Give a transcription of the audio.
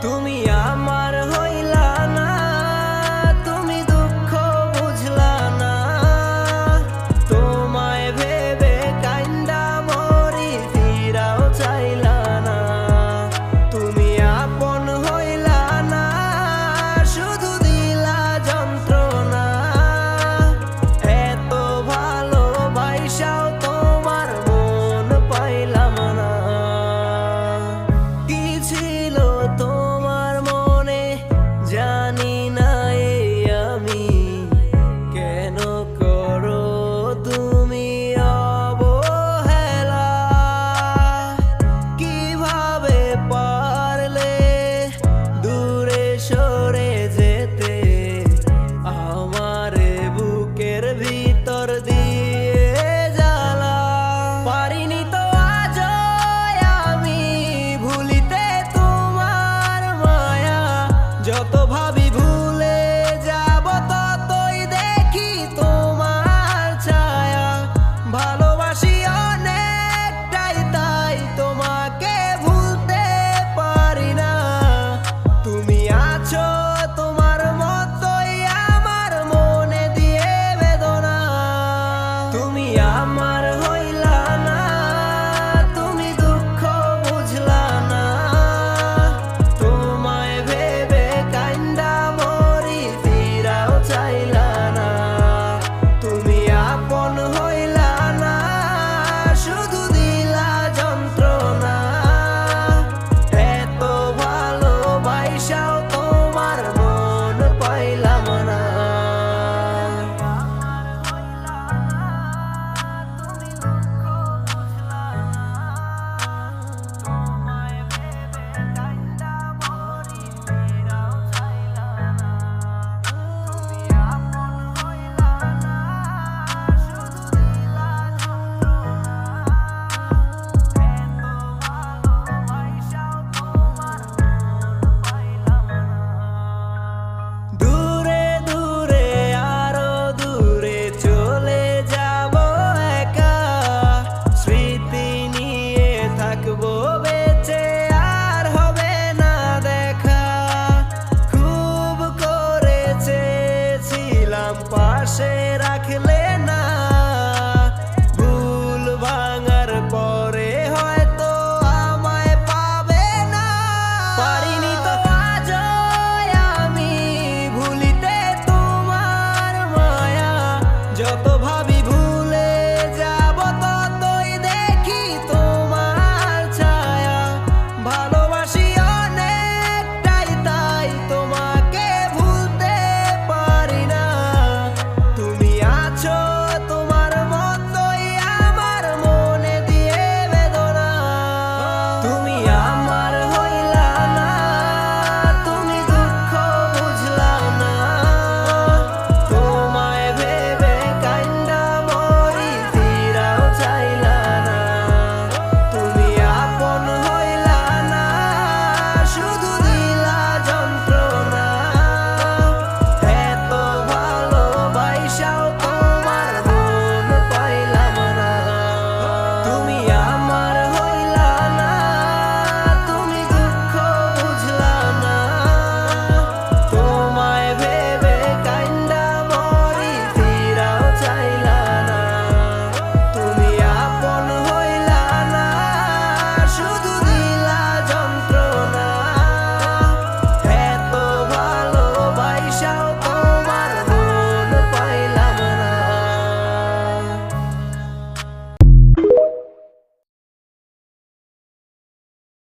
তুমি আমার হইলা না, তুমি দুঃখ বুঝলা না। তোমায় ভেবে কাইন্দা মরি, ফিরাও চাইলা না। তুমি আপন হইলা না, শুধু দিলা যন্ত্রণা। এত ভালোবাসাও তোমার মন পাইলাম না। কি ছিল তোমার মনে জানি না, এই আমি কেন করো তুমি অবহেলা। কিভাবে পারলে দূরে সরে যেতে, আমারে বুকের ভিতর দিয়ে জ্বালা। পারিনি তো আজও আমি ভুলিতে তোমার মায়া, যত